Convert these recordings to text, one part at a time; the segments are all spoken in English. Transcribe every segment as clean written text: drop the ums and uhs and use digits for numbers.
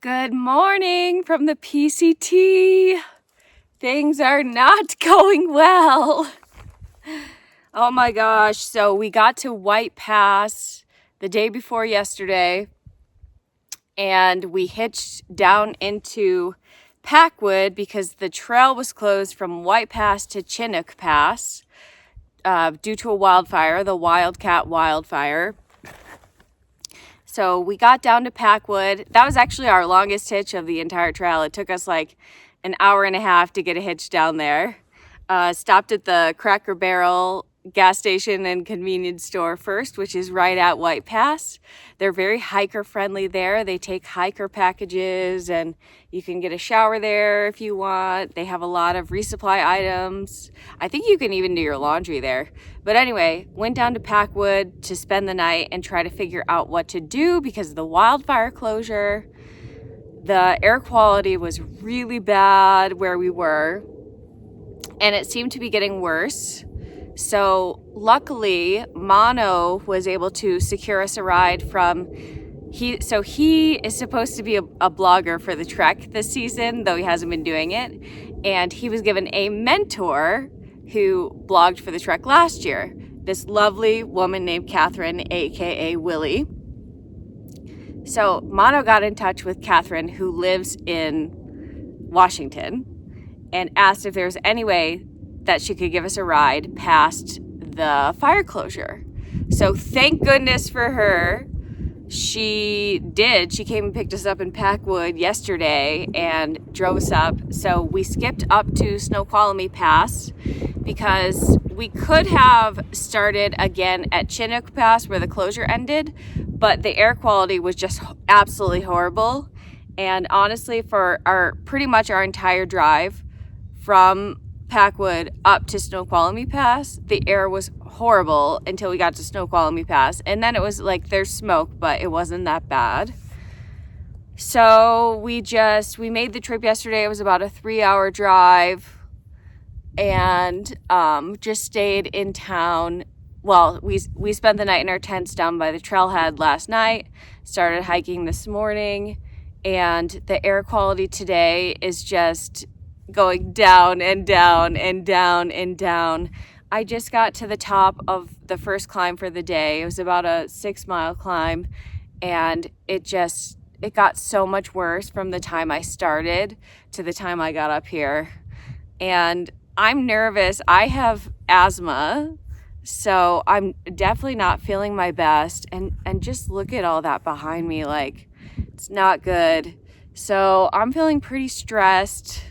Good morning from the PCT. Things are not going well. Oh my gosh. So we got to White Pass the day before yesterday and we hitched down into Packwood because the trail was closed from White Pass to Chinook Pass due to a wildfire, the wildfire. So we got down to Packwood. That was actually our longest hitch of the entire trail. It took us like an hour and a half to get a hitch down there. Stopped at the Cracker Barrel gas station and convenience store first, which is right at White Pass. They're very hiker friendly there. They take hiker packages and you can get a shower there if you want. They have a lot of resupply items. I think you can even do your laundry there. But anyway, went down to Packwood to spend the night and try to figure out what to do because of the wildfire closure. The air quality was really bad where we were, and it seemed to be getting worse. So luckily, Mono was able to secure us a ride from, he is supposed to be a blogger for the trek this season, though he hasn't been doing it. And he was given a mentor who blogged for the trek last year. This lovely woman named Catherine, aka Willie. So Mono got in touch with Catherine, who lives in Washington, and asked if there was any way that she could give us a ride past the fire closure. So thank goodness for her, she did. She came and picked us up in Packwood yesterday and drove us up. So we skipped up to Snoqualmie Pass because we could have started again at Chinook Pass where the closure ended, but the air quality was just absolutely horrible. And honestly, for pretty much our entire drive from Packwood up to Snoqualmie Pass, the air was horrible until we got to Snoqualmie Pass, and then it was like there's smoke, but it wasn't that bad. So we made the trip yesterday. It was about a 3-hour drive, and just stayed in town. Well, we spent the night in our tents down by the trailhead last night, started hiking this morning, and the air quality today is just going down and down and down and down. I just got to the top of the first climb for the day. It was about a 6-mile climb, and it got so much worse from the time I started to the time I got up here. And I'm nervous. I have asthma, so I'm definitely not feeling my best. And just look at all that behind me, like it's not good. So I'm feeling pretty stressed.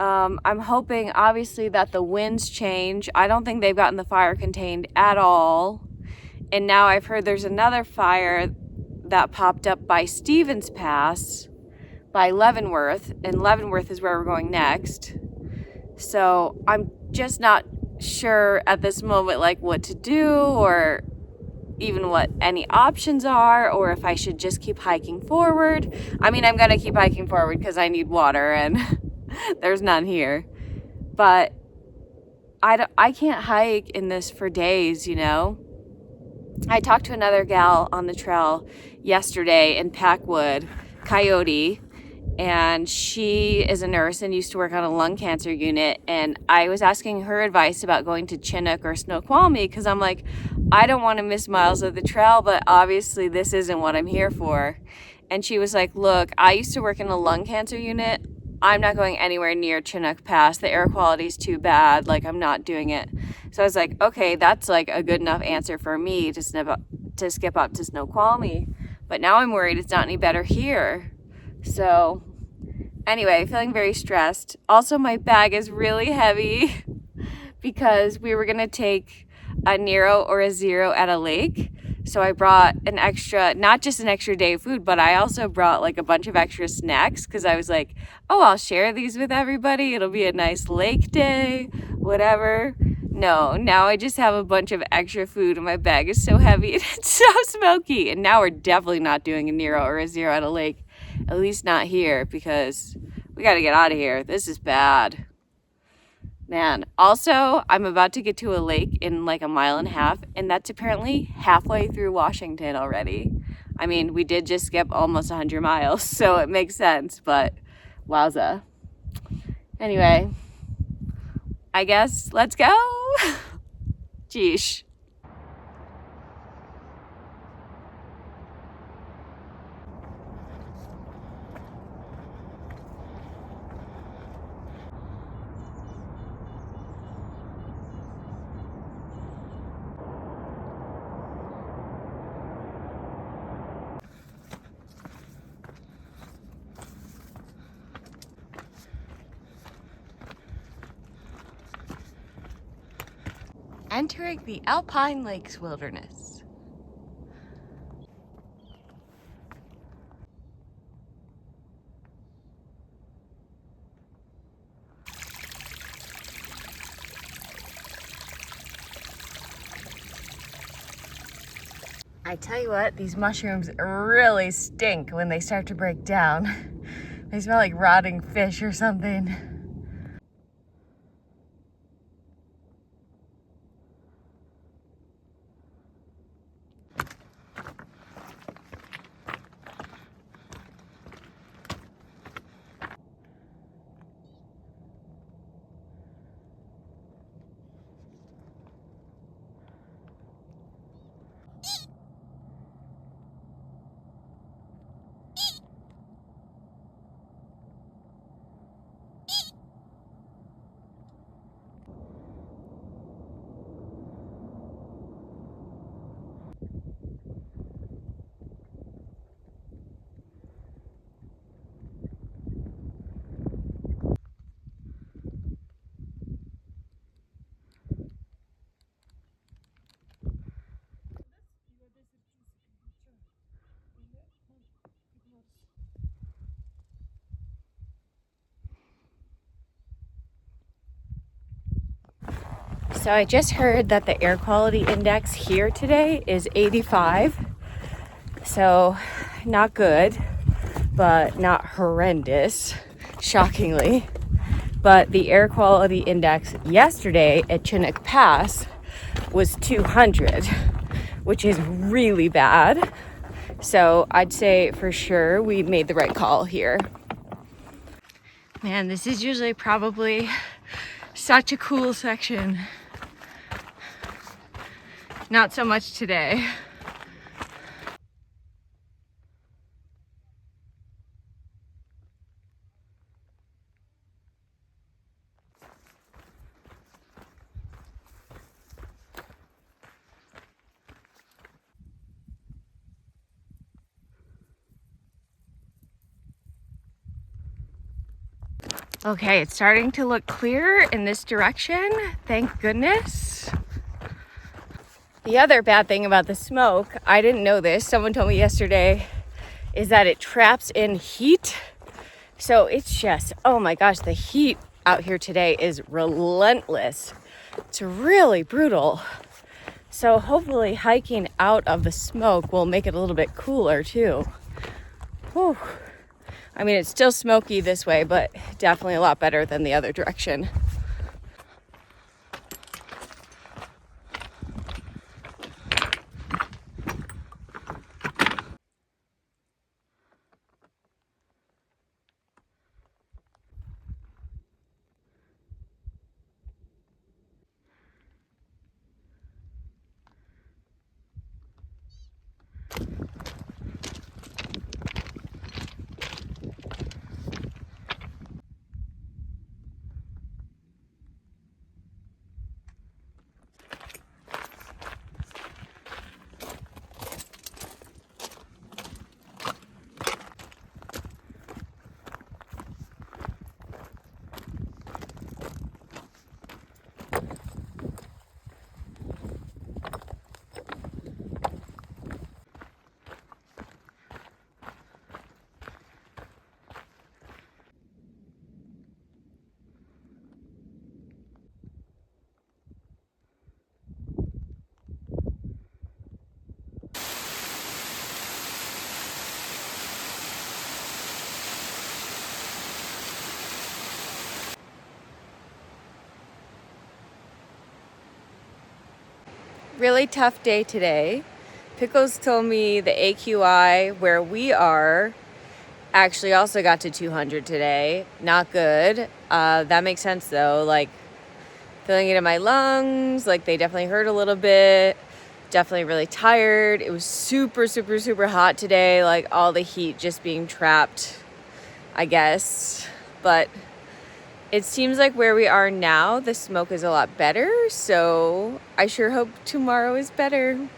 I'm hoping, obviously, that the winds change. I don't think they've gotten the fire contained at all. And now I've heard there's another fire that popped up by Stevens Pass, by Leavenworth. And Leavenworth is where we're going next. So I'm just not sure at this moment, like, what to do or even what any options are, or if I should just keep hiking forward. I mean, I'm going to keep hiking forward because I need water and there's none here, but I can't hike in this for days, you know. I talked to another gal on the trail yesterday in Packwood, Coyote, and she is a nurse and used to work on a lung cancer unit, and I was asking her advice about going to Chinook or Snoqualmie because I'm like, I don't want to miss miles of the trail, but obviously this isn't what I'm here for. And she was like, look, I used to work in a lung cancer unit. I'm not going anywhere near Chinook Pass. The air quality is too bad. Like, I'm not doing it. So I was like, okay, that's like a good enough answer for me to skip up to Snoqualmie. But now I'm worried it's not any better here. So anyway, feeling very stressed. Also, my bag is really heavy because we were going to take a Nero or a Zero at a lake. So I brought not just an extra day of food, but I also brought like a bunch of extra snacks because I was like, oh, I'll share these with everybody. It'll be a nice lake day, whatever. No, now I just have a bunch of extra food and my bag is so heavy and it's so smoky. And now we're definitely not doing a Nero or a Zero at a lake, at least not here, because we got to get out of here. This is bad. Man, also, I'm about to get to a lake in like a mile and a half, and that's apparently halfway through Washington already. I mean, we did just skip almost 100 miles, so it makes sense, but wowza. Anyway, I guess let's go. Jeesh. Entering the Alpine Lakes Wilderness. I tell you what, these mushrooms really stink when they start to break down. They smell like rotting fish or something. So I just heard that the air quality index here today is 85. So not good, but not horrendous, shockingly. But the air quality index yesterday at Chinook Pass was 200, which is really bad. So I'd say for sure we made the right call here. Man, this is usually probably such a cool section. Not so much today. Okay, it's starting to look clear in this direction, thank goodness. The other bad thing about the smoke, I didn't know this, someone told me yesterday, is that it traps in heat. So it's just, oh my gosh, the heat out here today is relentless. It's really brutal. So hopefully hiking out of the smoke will make it a little bit cooler too. Whew. I mean, it's still smoky this way, but definitely a lot better than the other direction. Really tough day today. Pickles told me the AQI where we are actually also got to 200 today. Not good. That makes sense though. Like, feeling it in my lungs, like they definitely hurt a little bit. Definitely really tired. It was super, super, super hot today. Like all the heat just being trapped, I guess. But it seems like where we are now, the smoke is a lot better. So I sure hope tomorrow is better.